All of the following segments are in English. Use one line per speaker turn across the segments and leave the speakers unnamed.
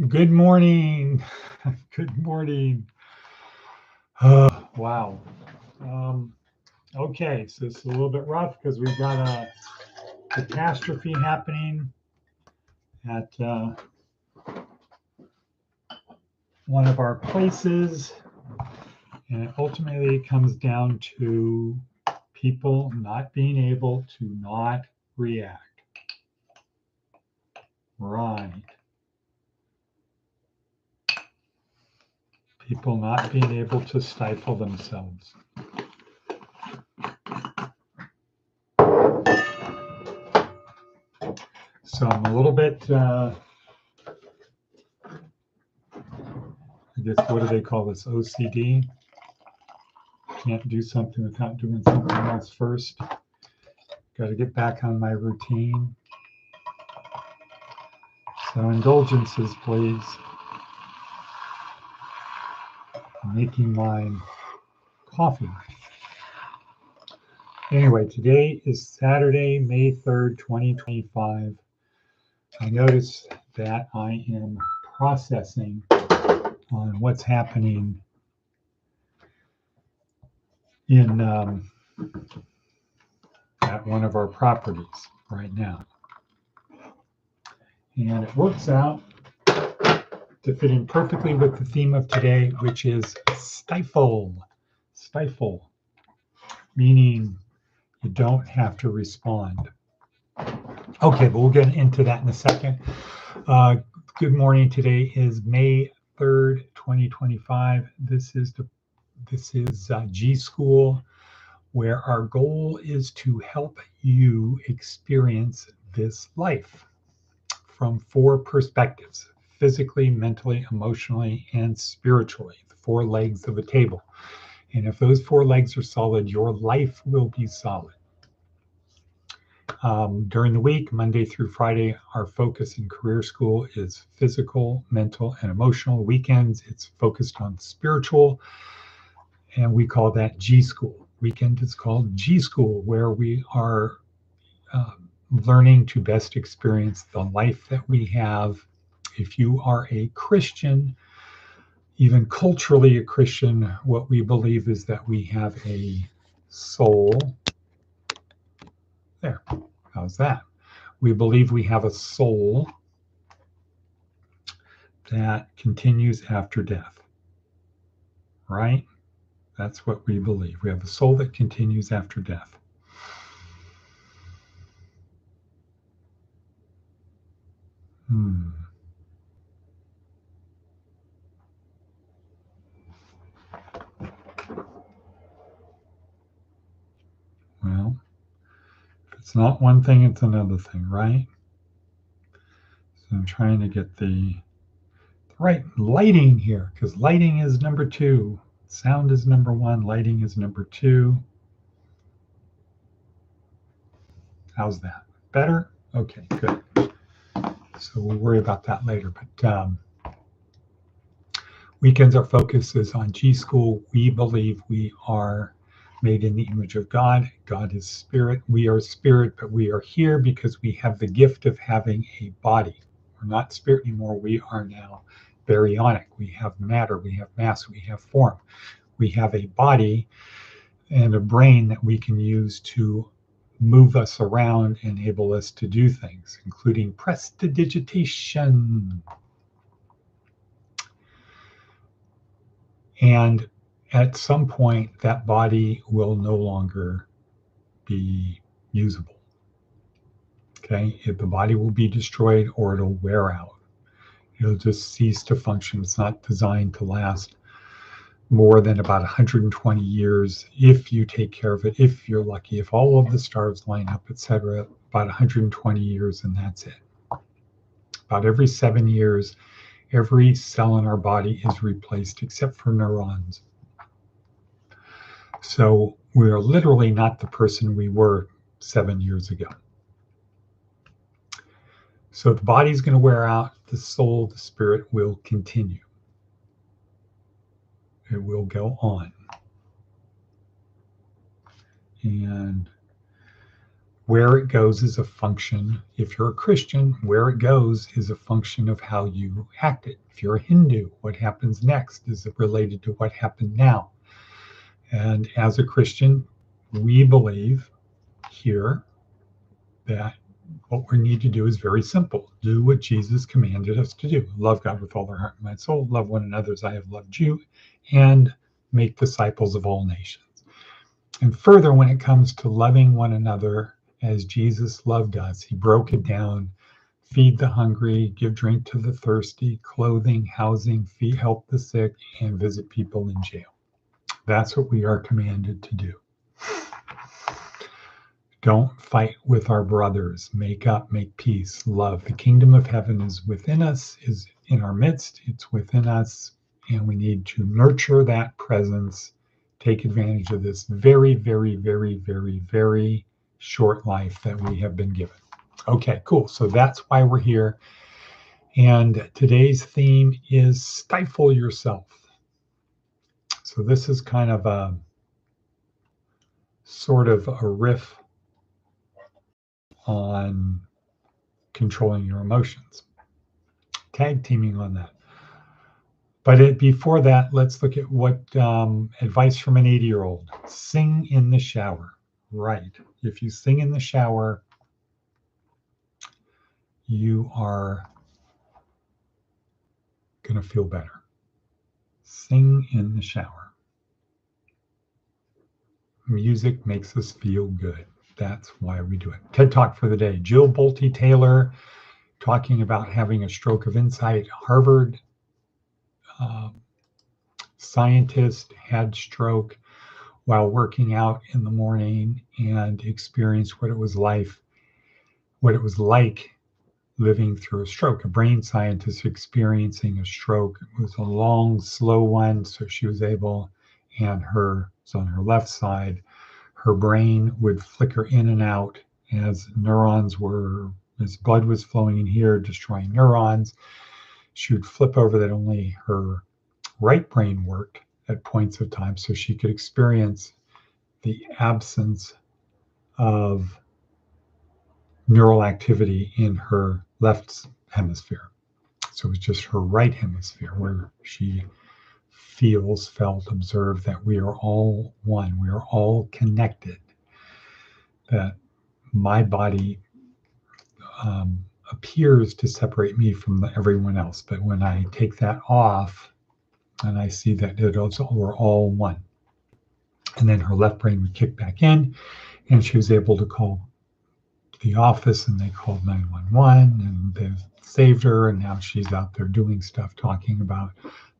Good morning. Good morning. Wow. Um, okay, so it's a little bit rough because we've got a catastrophe happening at one of our places, and it ultimately comes down to people not being able to not react. Right. People not being able to stifle themselves. So I'm a little bit, I guess, what do they call this? OCD? Can't do something without doing something else first. Got to get back on my routine. So indulgences, please. I'm making my coffee. Anyway, today is Saturday, May 3rd, 2025. I notice that I am processing on what's happening in at one of our properties right now. And it works out to fit in perfectly with the theme of today, which is stifle. Stifle, meaning you don't have to respond. Okay, but we'll get into that in a second. Good morning. Today is May 3rd, 2025. This is G.school, where our goal is to help you experience this life from 4 perspectives: physically, mentally, emotionally, and spiritually, the 4 legs of a table. And if those 4 legs are solid, your life will be solid. During the week, Monday through Friday, our focus in Career School is physical, mental, and emotional. Weekends, it's focused on spiritual, and we call that G.school. Weekend is called G.school, where we are learning to best experience the life that we have. If you are a Christian, even culturally a Christian, what we believe is that we have a soul. There, how's that? We believe we have a soul that continues after death, right? That's what we believe. We have a soul that continues after death. Well, if it's not one thing, it's another thing, right? So I'm trying to get the right lighting here, because lighting is number 2. Sound is number 1. Lighting is number 2. How's that? Better? Okay, good. So we'll worry about that later. But weekends, our focus is on G.school. We believe we are made in the image of God. God is spirit. We are spirit, but we are here because we have the gift of having a body. We're not spirit anymore. We are now baryonic. We have matter. We have mass. We have form. We have a body and a brain that we can use to move us around, enable us to do things, including prestidigitation. And at some point, that body will no longer be usable. Okay, if the body will be destroyed or it'll wear out. It'll just cease to function. It's not designed to last more than about 120 years if you take care of it, if you're lucky, if all of the stars line up, etc. About 120 years, and that's it. About every 7 years, every cell in our body is replaced except for neurons. So we are literally not the person we were 7 years ago. So the body's going to wear out, the soul, the spirit will continue. It will go on. And Where it goes is a function. If you're a Christian, where it goes is a function of how you acted. If you're a Hindu, what happens next is related to what happened now. And as a Christian, we believe here that what we need to do is very simple. Do what Jesus commanded us to do. Love God with all our heart and mind, soul. Love one another as I have loved you. And make disciples of all nations. And further, when it comes to loving one another as Jesus loved us, he broke it down. Feed the hungry, give drink to the thirsty, clothing, housing, help the sick, and visit people in jail. That's what we are commanded to do. Don't fight with our brothers. Make up, make peace, love. The kingdom of heaven is within us, is in our midst. It's within us, and we need to nurture that presence, take advantage of this very, very, very, very, very short life that we have been given. Okay, cool. So that's why we're here. And today's theme is stifle yourself. So this is kind of a sort of a riff on controlling your emotions. Tag teaming on that. But before that, let's look at what advice from an 80-year-old. Sing in the shower. Right. If you sing in the shower, you are going to feel better. Sing in the shower. Music makes us feel good. That's why we do it. TED Talk for the day. Jill Bolte Taylor talking about having a stroke of insight. Harvard scientist had stroke while working out in the morning and experienced what it was like living through a stroke. A brain scientist experiencing a stroke. It was a long, slow one, so she was able, and on her left side, her brain would flicker in and out as blood was flowing in here, destroying neurons. She would flip over that only her right brain worked at points of time, so she could experience the absence of neural activity in her left hemisphere. So it was just her right hemisphere where she felt, observed that we are all one. We are all connected. That my body appears to separate me from everyone else. But when I take that off and I see that we're all one. And then her left brain would kick back in and she was able to call the office and they called 911 and they saved her. And now she's out there doing stuff, talking about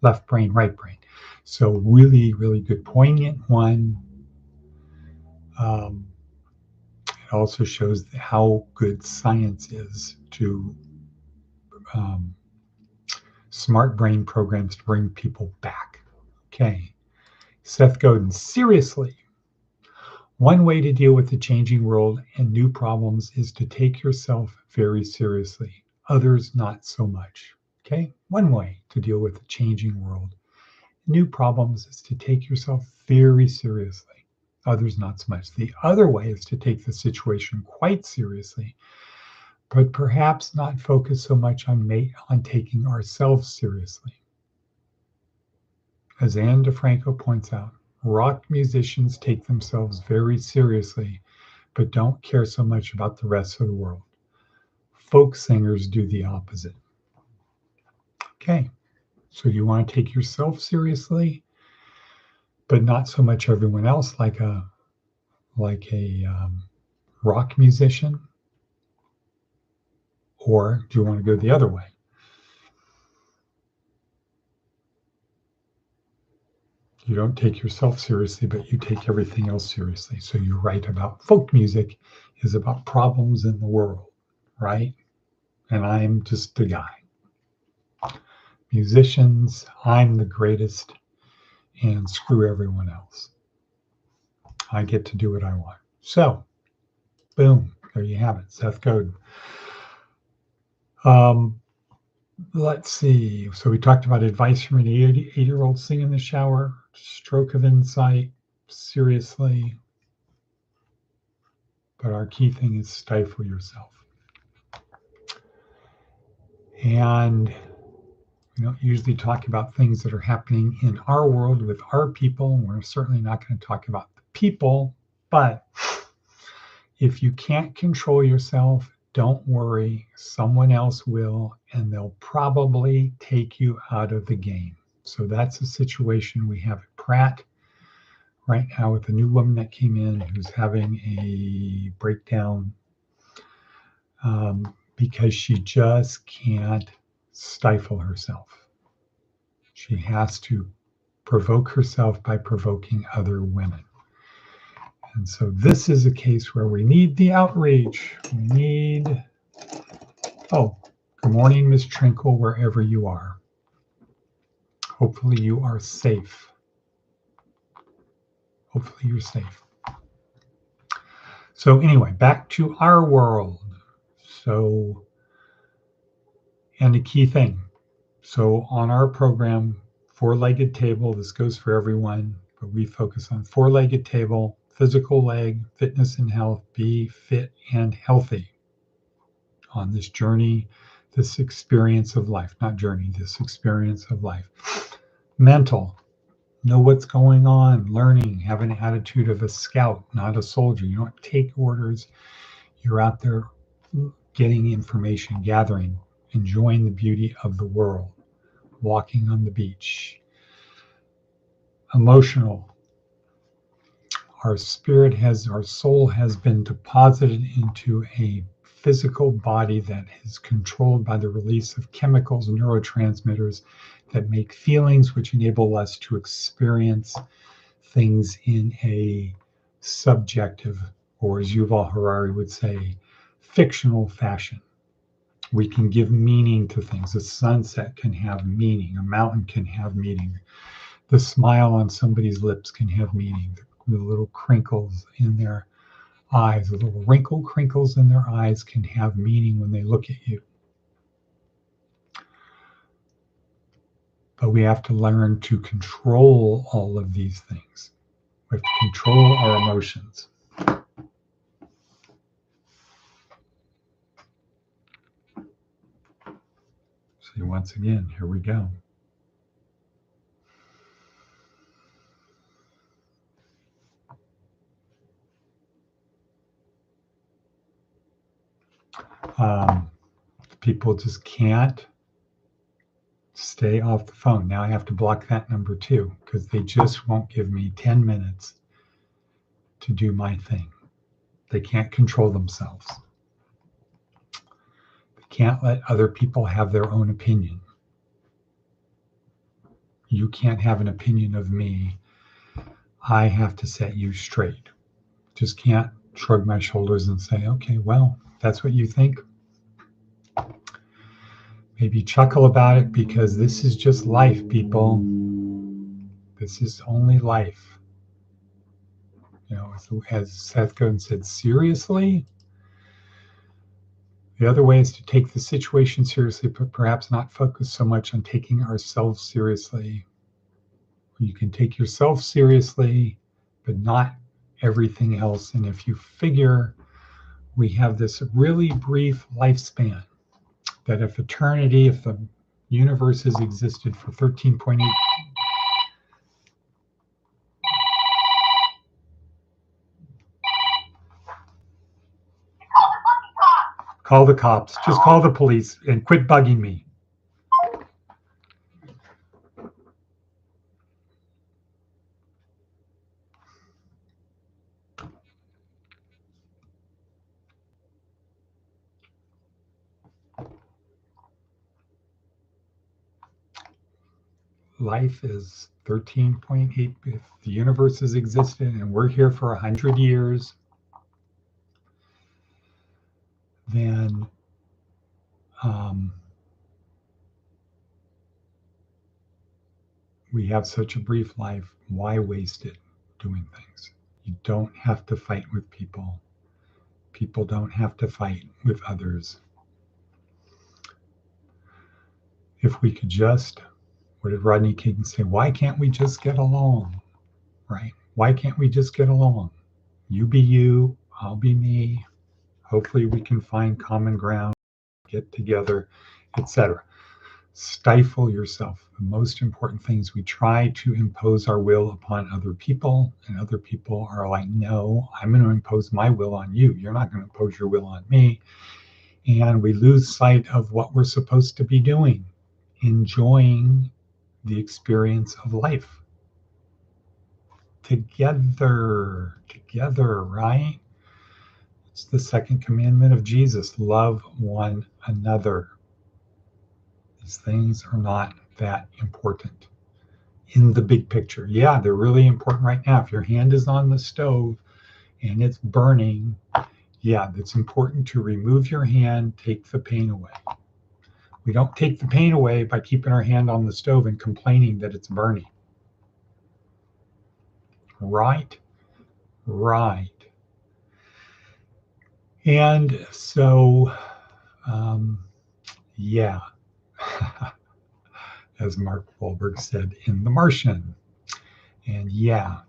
left brain, right brain. So really, really good, poignant one. It also shows how good science is to smart brain programs to bring people back. Okay. Seth Godin, seriously, one way to deal with the changing world and new problems is to take yourself very seriously. Others, not so much. Okay. One way to deal with the changing world, new problems, is to take yourself very seriously. Others, not so much. The other way is to take the situation quite seriously, but perhaps not focus so much on taking ourselves seriously. As Anne DeFranco points out, rock musicians take themselves very seriously, but don't care so much about the rest of the world. Folk singers do the opposite. Okay, so you want to take yourself seriously, but not so much everyone else, like a rock musician? Or do you want to go the other way? You don't take yourself seriously, but you take everything else seriously. So you're right about folk music is about problems in the world, right? And I'm just a guy. Musicians, I'm the greatest, and screw everyone else. I get to do what I want. So, boom, there you have it, Seth Godin. Let's see. So we talked about advice from an 80-year-old, sing in the shower, stroke of insight, seriously. But our key thing is stifle yourself. And we don't usually talk about things that are happening in our world with our people. We're certainly not going to talk about the people, but if you can't control yourself, don't worry. Someone else will, and they'll probably take you out of the game. So that's the situation we have at Pratt right now with a new woman that came in who's having a breakdown because she just can't stifle herself. She has to provoke herself by provoking other women. And so this is a case where we need the outrage. We need, oh, good morning, Miss Trinkle, wherever you are. Hopefully you are safe. Hopefully you're safe. So anyway, back to our world. So, and a key thing. So on our program, four-legged table, this goes for everyone, but we focus on four-legged table, physical leg, fitness and health, be fit and healthy on this journey, this experience of life, not journey, this experience of life. Mental, know what's going on, learning, have an attitude of a scout, not a soldier. You don't take orders. You're out there getting information, gathering, enjoying the beauty of the world, walking on the beach. Emotional, our soul has been deposited into a physical body that is controlled by the release of chemicals and neurotransmitters that make feelings which enable us to experience things in a subjective, or as Yuval Harari would say, fictional fashion. We can give meaning to things. A sunset can have meaning. A mountain can have meaning. The smile on somebody's lips can have meaning. The little crinkles in their eyes, the little wrinkle crinkles in their eyes can have meaning when they look at you. But we have to learn to control all of these things. We have to control our emotions. See, once again, here we go. People just can't stay off the phone. Now I have to block that number too, because they just won't give me 10 minutes to do my thing. They can't control themselves. They can't let other people have their own opinion. You can't have an opinion of me. I have to set you straight. Just can't shrug my shoulders and say, okay, well, that's what you think. Maybe chuckle about it because this is just life, people. This is only life. You know, as Seth Godin said, seriously? The other way is to take the situation seriously, but perhaps not focus so much on taking ourselves seriously. You can take yourself seriously, but not everything else. And if you figure we have this really brief lifespan, that if the universe has existed for 13.8. Call the cops. Just call the police and quit bugging me. Life is 13.8. If the universe has existed and we're here for 100 years, then we have such a brief life. Why waste it doing things? You don't have to fight with people. People don't have to fight with others. If we could just, what did Rodney King say? Why can't we just get along? Right? Why can't we just get along? You be you, I'll be me. Hopefully we can find common ground, get together, etc. Stifle yourself. The most important thing is we try to impose our will upon other people, and other people are like, no, I'm going to impose my will on you. You're not going to impose your will on me. And we lose sight of what we're supposed to be doing, enjoying the experience of life. Together, right? It's the second commandment of Jesus, love one another. These things are not that important in the big picture. Yeah, they're really important right now. If your hand is on the stove and it's burning, yeah, it's important to remove your hand, take the pain away. We don't take the pain away by keeping our hand on the stove and complaining that it's burning. Right? Right. And so, yeah, as Mark Wahlberg said in The Martian. And yeah,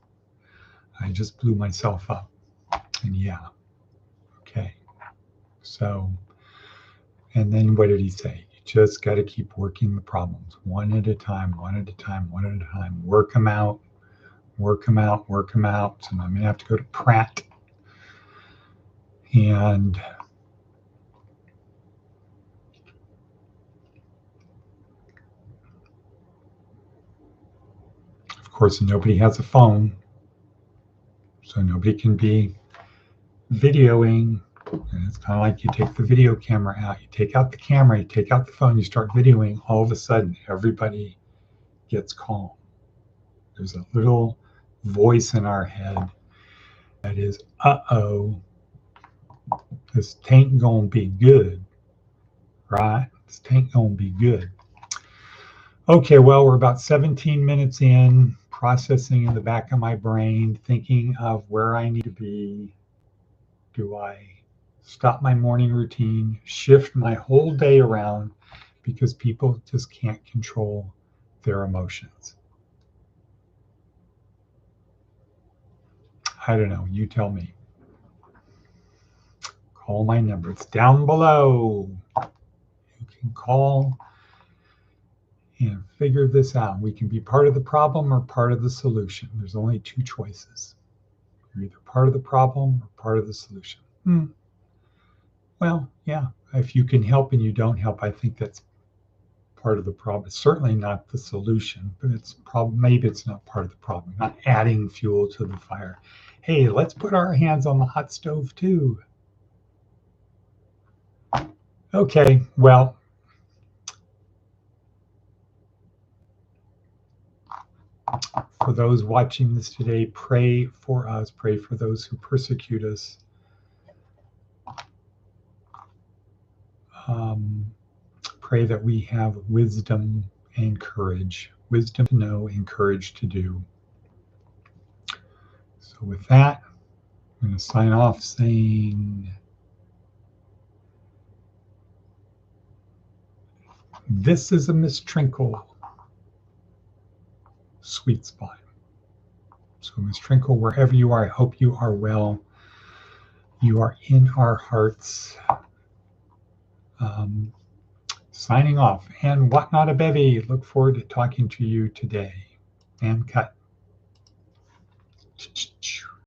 I just blew myself up. And yeah, okay. So, and then what did he say? You just got to keep working the problems one at a time, one at a time, one at a time. Work them out, work them out, work them out. And I'm going to have to go to Pratt. And of course, nobody has a phone. So nobody can be videoing. And it's kind of like you take the video camera out, you take out the camera, you take out the phone, you start videoing, all of a sudden everybody gets calm. There's a little voice in our head that is, uh-oh, this tain't gonna be good, right? This tain't gonna be good. Okay, well, we're about 17 minutes in, processing in the back of my brain, thinking of where I need to be. Do I stop my morning routine, shift my whole day around because people just can't control their emotions? I don't know. You tell me. Call my number. It's down below. You can call and figure this out. We can be part of the problem or part of the solution. There's only two choices. You're either part of the problem or part of the solution. Well, yeah, if you can help and you don't help, I think that's part of the problem. It's certainly not the solution, but it's maybe it's not part of the problem. Not adding fuel to the fire. Hey, let's put our hands on the hot stove too. Okay, well, for those watching this today, pray for us, pray for those who persecute us. Pray that we have wisdom and courage, wisdom to know and courage to do. So with that, I'm going to sign off saying, this is a Miss Trinkle sweet spot. So Miss Trinkle, wherever you are, I hope you are well. You are in our hearts. Signing off. And what not a bevy. Look forward to talking to you today. And cut.